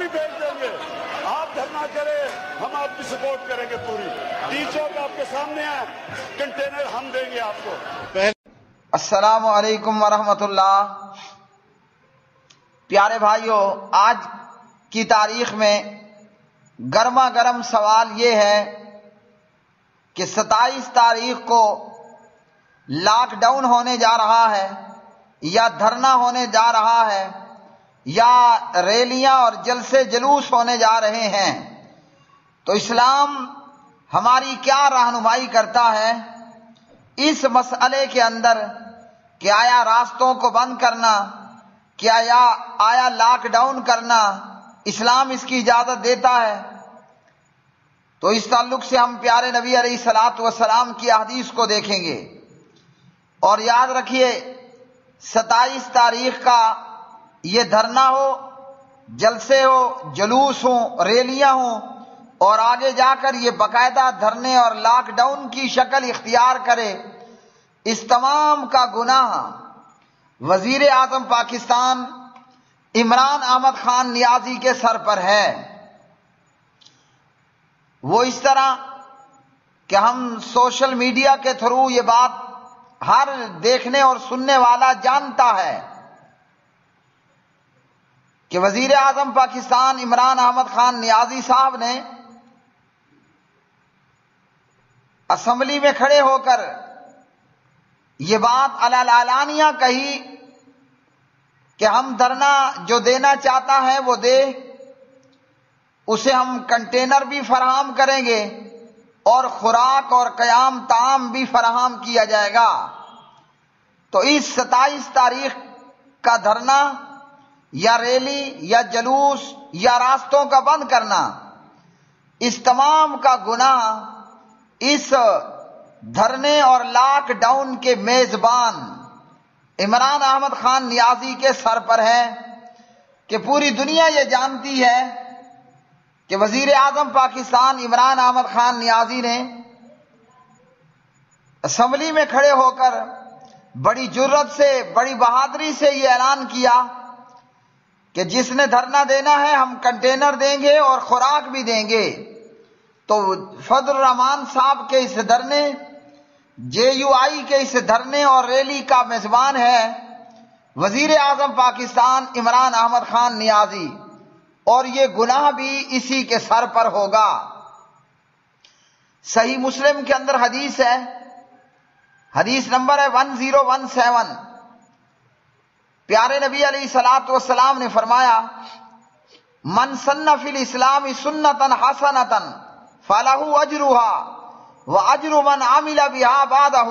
بھی بھیج دیں گے، آپ دھرنا کریں، ہم آپ کی سپورٹ کریں گے پوری۔ ڈی چوک آپ کے سامنے ہے، کنٹینر ہم دیں گے آپ کو۔ السلام علیکم ورحمۃ اللہ۔ پیارے بھائیوں، آج کی تاریخ میں گرما گرم سوال یہ ہے کہ 27 تاریخ کو لاک ڈاؤن ہونے جا رہا ہے یا دھرنا ہونے جا رہا ہے یا ریلیاں اور جلسے جلوس ہونے جا رہے ہیں، تو اسلام ہماری کیا رہنمائی کرتا ہے اس مسئلے کے اندر کہ آیا راستوں کو بند کرنا، آیا لاک ڈاؤن کرنا اسلام اس کی اجازت دیتا ہے؟ تو اس تعلق سے ہم پیارے نبی علیہ الصلوۃ والسلام کی احادیث کو دیکھیں گے۔ اور یاد رکھیے 27 تاریخ کا یہ دھرنا ہو، جلسے ہو، جلوس ہوں، ریلیاں ہوں، اور آگے جا کر یہ باقاعدہ دھرنے اور لاک ڈاؤن کی شکل اختیار کرے، اس تمام کا گناہ وزیر اعظم پاکستان عمران احمد خان نیازی کے سر پر ہے۔ وہ اس طرح کہ ہم سوشل میڈیا کے تھرو یہ بات ہر دیکھنے اور سننے والا جانتا ہے کہ وزیر اعظم پاکستان عمران احمد خان نیازی صاحب نے اسمبلی میں کھڑے ہو کر یہ بات علانیہ کہی کہ ہم دھرنا جو دینا چاہتا ہے وہ دے، اسے ہم کنٹینر بھی فراہم کریں گے اور خوراک اور قیام طعام بھی فراہم کیا جائے گا۔ تو اس 27 تاریخ کا دھرنا یا ریلی یا جلوس یا راستوں کا بند کرنا، اس تمام کا گناہ اس دھرنے اور لاک ڈاؤن کے میزبان عمران احمد خان نیازی کے سر پر ہے کہ پوری دنیا یہ جانتی ہے کہ وزیر اعظم پاکستان عمران احمد خان نیازی نے اسمبلی میں کھڑے ہو کر بڑی جرت سے، بڑی بہادری سے یہ اعلان کیا کہ جس نے دھرنا دینا ہے ہم کنٹینر دیں گے اور خوراک بھی دیں گے۔ تو فضل الرحمان صاحب کے اس دھرنے، JUI کے اس دھرنے اور ریلی کا میزبان ہے وزیر اعظم پاکستان عمران احمد خان نیازی، اور یہ گناہ بھی اسی کے سر پر ہوگا۔ صحیح مسلم کے اندر حدیث ہے، حدیث نمبر ہے 1017۔ پیارے نبی علیہ الصلوۃ والسلام نے فرمایا، من سن فی الاسلام سنتا حسنتا فلہ اجرھا واجر من عمل بها بعدہ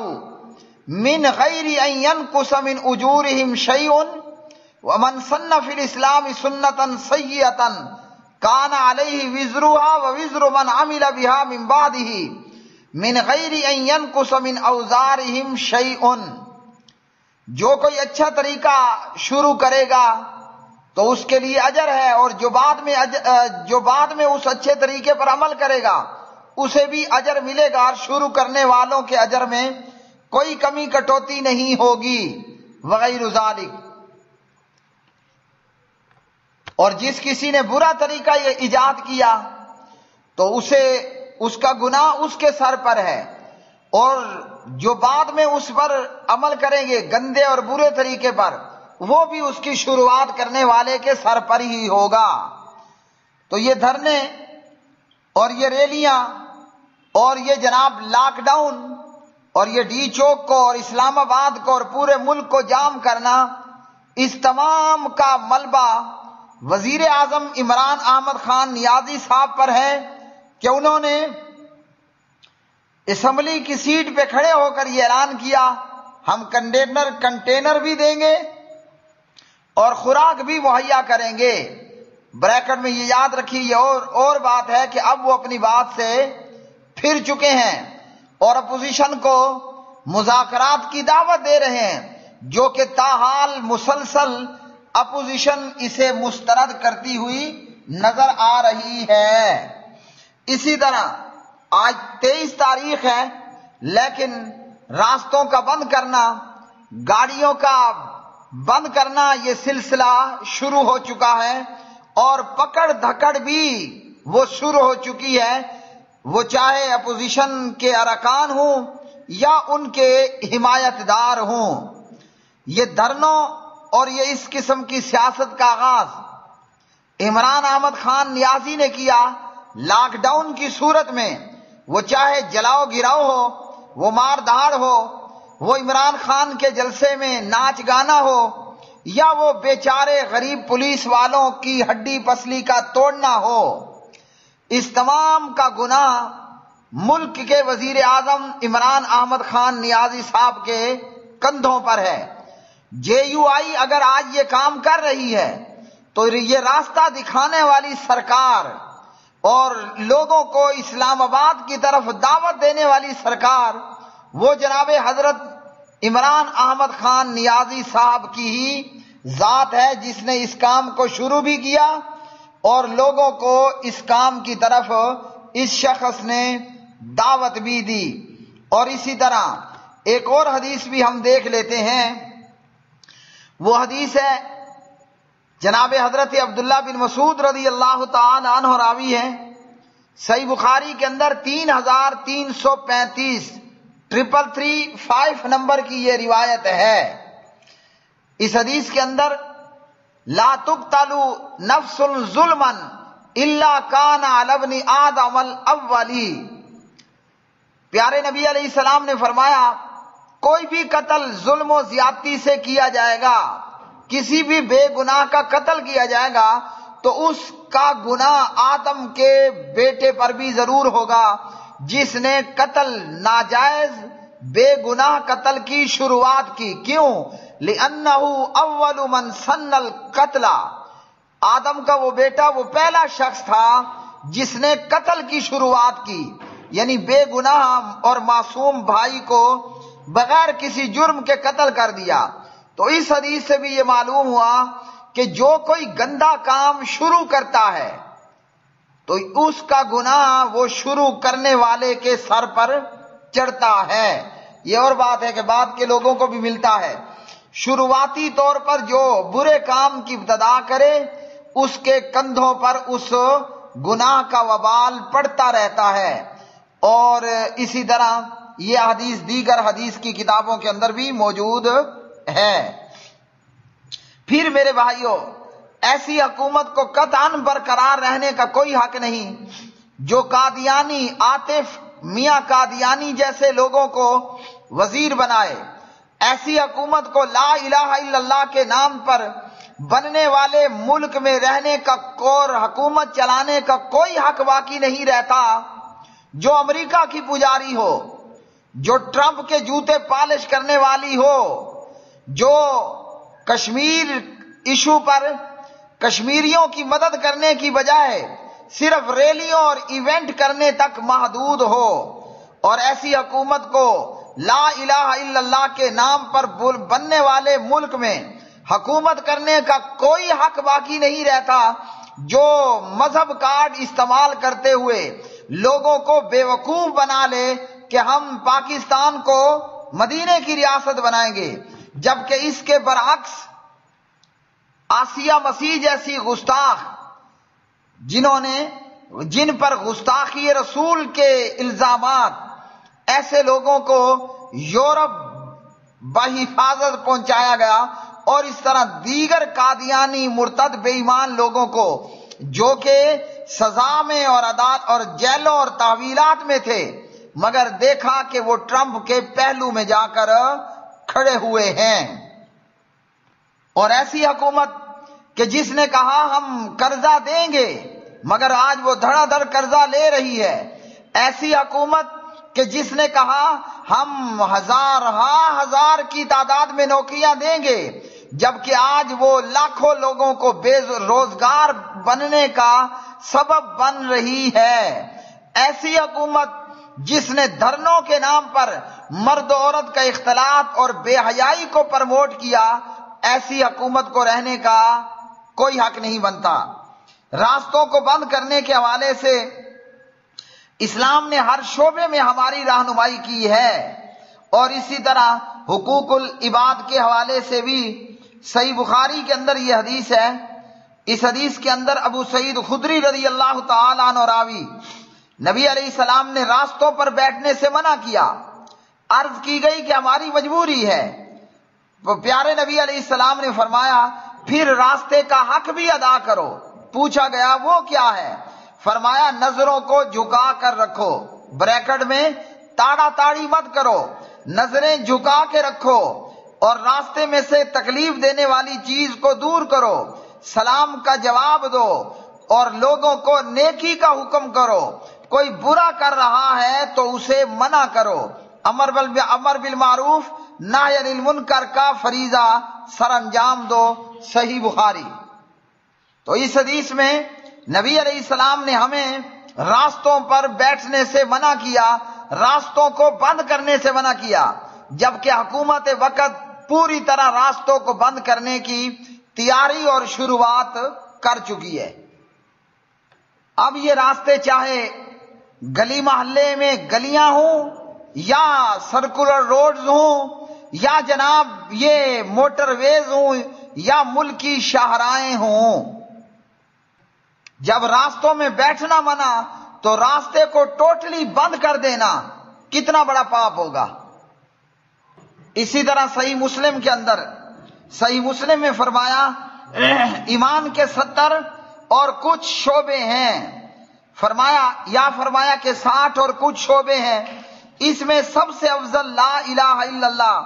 من غیر ان ینقص من اجورہم شیء ومن سن فی الاسلام سنتا سیئتا کان علیہ وزرها ووزر من عمل بها من بعدہ من غیر ان ینقص من اوزارہم شیء۔ جو کوئی اچھا طریقہ شروع کرے گا تو اس کے لیے اجر ہے، اور جو بعد میں اس اچھے طریقے پر عمل کرے گا اسے بھی اجر ملے گا، اور شروع کرنے والوں کے اجر میں کوئی کمی کٹوتی نہیں ہوگی وغیرہ ذالک۔ اور جس کسی نے برا طریقہ یہ ایجاد کیا تو اس کا گناہ اس کے سر پر ہے، اور جو بعد میں اس پر عمل کریں گے گندے اور برے طریقے پر، وہ بھی اس کی شروعات کرنے والے کے سر پر ہی ہوگا۔ تو یہ دھرنے اور یہ ریلیاں اور یہ جناب لاک ڈاؤن اور یہ ڈی چوک کو اور اسلام آباد کو اور پورے ملک کو جام کرنا، اس تمام کا ملبہ وزیر اعظم عمران احمد خان نیازی صاحب پر ہے کہ انہوں نے اسمبلی کی سیٹ پہ کھڑے ہو کر یہ اعلان کیا ہم کنٹینر بھی دیں گے اور خوراک بھی مہیا کریں گے۔ بریکٹ میں یہ یاد رکھیے، یہ اور بات ہے کہ اب وہ اپنی بات سے پھر چکے ہیں اور اپوزیشن کو مذاکرات کی دعوت دے رہے ہیں، جو کہ تاحال مسلسل اپوزیشن اسے مسترد کرتی ہوئی نظر آ رہی ہے۔ اسی طرح آج 23 تاریخ ہے، لیکن راستوں کا بند کرنا، گاڑیوں کا بند کرنا، یہ سلسلہ شروع ہو چکا ہے اور پکڑ دھکڑ بھی وہ شروع ہو چکی ہے، وہ چاہے اپوزیشن کے ارکان ہوں یا ان کے حمایت دار ہوں۔ یہ دھرنوں اور یہ اس قسم کی سیاست کا آغاز عمران احمد خان نیازی نے کیا لاک ڈاؤن کی صورت میں، وہ چاہے جلاؤ گراؤ ہو، وہ مار دھاڑ ہو، وہ عمران خان کے جلسے میں ناچ گانا ہو، یا وہ بیچارے غریب پولیس والوں کی ہڈی پسلی کا توڑنا ہو۔ اس تمام کا گناہ ملک کے وزیر اعظم عمران احمد خان نیازی صاحب کے کندھوں پر ہے۔ جے یو آئی اگر آج یہ کام کر رہی ہے تو یہ راستہ دکھانے والی سرکار اور لوگوں کو اسلام آباد کی طرف دعوت دینے والی سرکار وہ جناب حضرت عمران احمد خان نیازی صاحب کی ہی ذات ہے، جس نے اس کام کو شروع بھی کیا اور لوگوں کو اس کام کی طرف اس شخص نے دعوت بھی دی۔ اور اسی طرح ایک اور حدیث بھی ہم دیکھ لیتے ہیں، وہ حدیث ہے جناب حضرت عبداللہ بن مسعود رضی اللہ تعالی عنہ راوی ہے، صحیح بخاری کے اندر 3335 333 نمبر کی یہ روایت ہے۔ اس حدیث کے اندر لا تقتل نفس ظلما الا کان علی ابن آدم الاولی، پیارے نبی علیہ السلام نے فرمایا کوئی بھی قتل ظلم و زیادتی سے کیا جائے گا، کسی بھی بے گناہ کا قتل کیا جائے گا تو اس کا گناہ آدم کے بیٹے پر بھی ضرور ہوگا جس نے قتل ناجائز بے گناہ قتل کی شروعات کی۔ کیوں؟ لِأَنَّهُ أَوَّلُ مَنْ سَنَّ الْقَتْلَ، آدم کا وہ بیٹا وہ پہلا شخص تھا جس نے قتل کی شروعات کی، یعنی بے گناہ اور معصوم بھائی کو بغیر کسی جرم کے قتل کر دیا۔ تو اس حدیث سے بھی یہ معلوم ہوا کہ جو کوئی گندا کام شروع کرتا ہے تو اس کا گناہ وہ شروع کرنے والے کے سر پر چڑھتا ہے۔ یہ اور بات ہے کہ بعد کے لوگوں کو بھی ملتا ہے۔ شروعاتی طور پر جو برے کام کی ابتدا کرے اس کے کندھوں پر اس گناہ کا وبال پڑتا رہتا ہے۔ اور اسی طرح یہ حدیث دیگر حدیث کی کتابوں کے اندر بھی موجود ہے۔ پھر میرے بھائیوں، ایسی حکومت کو قطعاً برقرار رہنے کا کوئی حق نہیں جو قادیانی عاطف میاں قادیانی جیسے لوگوں کو وزیر بنائے۔ ایسی حکومت کو لا الہ الا اللہ کے نام پر بننے والے ملک میں رہنے کا اور حکومت چلانے کا کوئی حق باقی نہیں رہتا۔ جو امریکہ کی پجاری ہو، جو ٹرمپ کے جوتے پالش کرنے والی ہو، جو کشمیر ایشو پر کشمیریوں کی مدد کرنے کی بجائے صرف ریلیوں اور ایونٹ کرنے تک محدود ہو، اور ایسی حکومت کو لا الہ الا اللہ کے نام پر بننے والے ملک میں حکومت کرنے کا کوئی حق باقی نہیں رہتا، جو مذہب کارڈ استعمال کرتے ہوئے لوگوں کو بیوقوف بنا لے کہ ہم پاکستان کو مدینے کی ریاست بنائیں گے، جبکہ اس کے برعکس آسیہ مسیح جیسی گستاخ جن پر گستاخی رسول کے الزامات، ایسے لوگوں کو یورپ بحفاظت پہنچایا گیا، اور اس طرح دیگر قادیانی مرتد بے ایمان لوگوں کو جو کہ سزا میں اور عدالت اور جیلوں اور تحویلات میں تھے، مگر دیکھا کہ وہ ٹرمپ کے پہلو میں جا کر کھڑے ہوئے ہیں۔ اور ایسی حکومت کہ جس نے کہا ہم قرضہ دیں گے مگر آج وہ دھڑا دھڑ قرضہ لے رہی ہے۔ ایسی حکومت کہ جس نے کہا ہم ہزار کی تعداد میں نوکریاں دیں گے، جبکہ آج وہ لاکھوں لوگوں کو بے روزگار بننے کا سبب بن رہی ہے۔ ایسی حکومت جس نے دھرنوں کے نام پر مرد و عورت کا اختلاط اور بے حیائی کو پروموٹ کیا، ایسی حکومت کو رہنے کا کوئی حق نہیں بنتا۔ راستوں کو بند کرنے کے حوالے سے اسلام نے ہر شعبے میں ہماری رہنمائی کی ہے، اور اسی طرح حقوق العباد کے حوالے سے بھی صحیح بخاری کے اندر یہ حدیث ہے، اس حدیث کے اندر ابو سعید خدری رضی اللہ تعالیٰ عنہ راوی، نبی علیہ السلام نے راستوں پر بیٹھنے سے منع کیا۔ عرض کی گئی کہ ہماری مجبوری ہے۔ وہ پیارے نبی علیہ السلام نے فرمایا پھر راستے کا حق بھی ادا کرو۔ پوچھا گیا وہ کیا ہے؟ فرمایا نظروں کو جھکا کر رکھو، بریکٹ میں تاڑا تاڑی مت کرو، نظریں جھکا کے رکھو، اور راستے میں سے تکلیف دینے والی چیز کو دور کرو، سلام کا جواب دو اور لوگوں کو نیکی کا حکم کرو، کوئی برا کر رہا ہے تو اسے منع کرو، امر بالمعروف نہی عن المنکر کا فریضہ سر انجام دو۔ صحیح بخاری۔ تو اس حدیث میں نبی علیہ السلام نے ہمیں راستوں پر بیٹھنے سے منع کیا، راستوں کو بند کرنے سے منع کیا، جبکہ حکومت وقت پوری طرح راستوں کو بند کرنے کی تیاری اور شروعات کر چکی ہے۔ اب یہ راستے چاہے گلی محلے میں گلیاں ہوں یا سرکولر روڈز ہوں یا جناب یہ موٹر ویز ہوں یا ملکی شاہراہیں ہوں، جب راستوں میں بیٹھنا منع تو راستے کو ٹوٹلی بند کر دینا کتنا بڑا پاپ ہوگا۔ اسی طرح صحیح مسلم کے اندر، صحیح مسلم میں فرمایا ایمان کے 70 اور کچھ شعبے ہیں، فرمایا کہ 60 اور کچھ شعبے ہیں، اس میں سب سے افضل لا الہ الا اللہ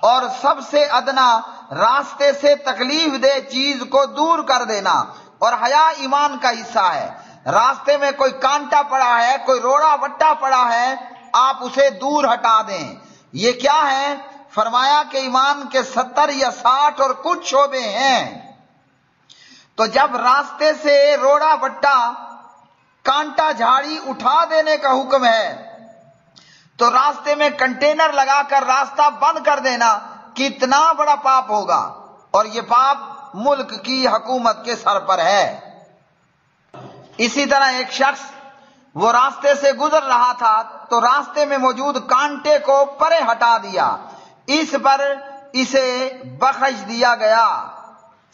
اور سب سے ادنا راستے سے تکلیف دہ چیز کو دور کر دینا، اور حیا ایمان کا حصہ ہے۔ راستے میں کوئی کانٹا پڑا ہے، کوئی روڑا وٹا پڑا ہے، آپ اسے دور ہٹا دیں۔ یہ کیا ہے؟ فرمایا کہ ایمان کے 70 یا 60 اور کچھ شعبے ہیں۔ تو جب راستے سے روڑا وٹا کانٹا جھاڑی اٹھا دینے کا حکم ہے تو راستے میں کنٹینر لگا کر راستہ بند کر دینا کتنا بڑا پاپ ہوگا، اور یہ پاپ ملک کی حکومت کے سر پر ہے۔ اسی طرح ایک شخص وہ راستے سے گزر رہا تھا تو راستے میں موجود کانٹے کو پرے ہٹا دیا، اس پر اسے بخش دیا گیا۔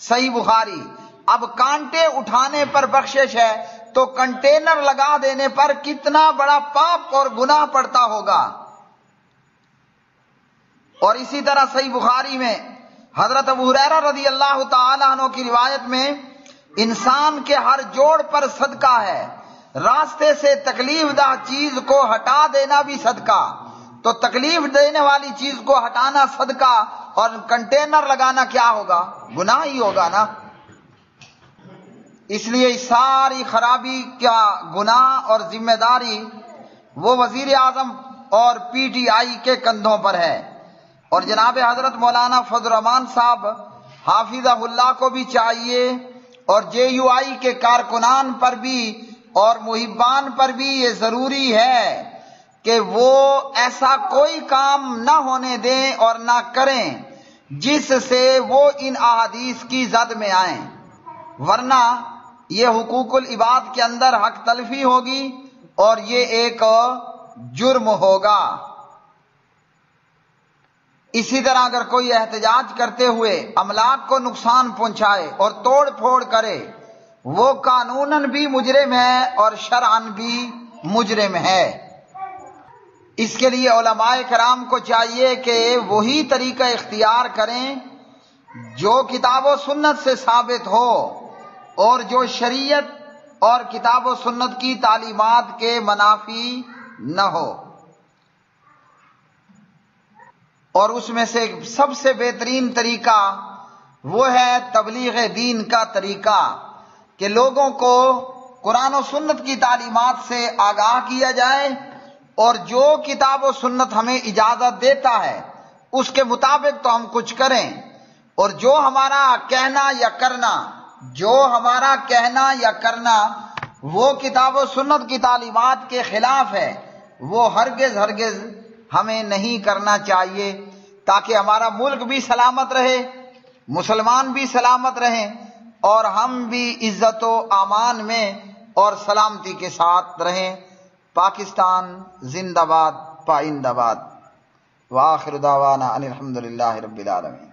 صحیح بخاری۔ اب کانٹے اٹھانے پر بخشش ہے تو کنٹینر لگا دینے پر کتنا بڑا پاپ اور گناہ پڑتا ہوگا۔ اور اسی طرح صحیح بخاری میں حضرت ابو ہریرہ رضی اللہ تعالی عنہ کی روایت میں انسان کے ہر جوڑ پر صدقہ ہے، راستے سے تکلیف دہ چیز کو ہٹا دینا بھی صدقہ، تو تکلیف دینے والی چیز کو ہٹانا صدقہ اور کنٹینر لگانا کیا ہوگا؟ گناہ ہی ہوگا نا۔ اس لیے اس ساری خرابی کا گناہ اور ذمہ داری وہ وزیر اعظم اور پی ٹی آئی کے کندھوں پر ہے، اور جناب حضرت مولانا فضل الرحمان صاحب حافظہ اللہ کو بھی چاہیے اور جے یو آئی کے کارکنان پر بھی اور محبان پر بھی یہ ضروری ہے کہ وہ ایسا کوئی کام نہ ہونے دیں اور نہ کریں جس سے وہ ان احادیث کی زد میں آئیں، ورنہ یہ حقوق العباد کے اندر حق تلفی ہوگی اور یہ ایک جرم ہوگا۔ اسی طرح اگر کوئی احتجاج کرتے ہوئے املاک کو نقصان پہنچائے اور توڑ پھوڑ کرے وہ قانوناً بھی مجرم ہے اور شرعاً بھی مجرم ہے۔ اس کے لیے علماء کرام کو چاہیے کہ وہی طریقہ اختیار کریں جو کتاب و سنت سے ثابت ہو اور جو شریعت اور کتاب و سنت کی تعلیمات کے منافی نہ ہو، اور اس میں سے سب سے بہترین طریقہ وہ ہے تبلیغ دین کا طریقہ، کہ لوگوں کو قرآن و سنت کی تعلیمات سے آگاہ کیا جائے اور جو کتاب و سنت ہمیں اجازت دیتا ہے اس کے مطابق تو ہم کچھ کریں، اور جو ہمارا کہنا یا کرنا وہ کتاب و سنت کی تعلیمات کے خلاف ہے وہ ہرگز ہمیں نہیں کرنا چاہیے، تاکہ ہمارا ملک بھی سلامت رہے، مسلمان بھی سلامت رہیں اور ہم بھی عزت و امان میں اور سلامتی کے ساتھ رہیں۔ پاکستان زندہ باد، پائندہ باد۔ وآخر دعوانا ان الحمدللہ رب العالمین۔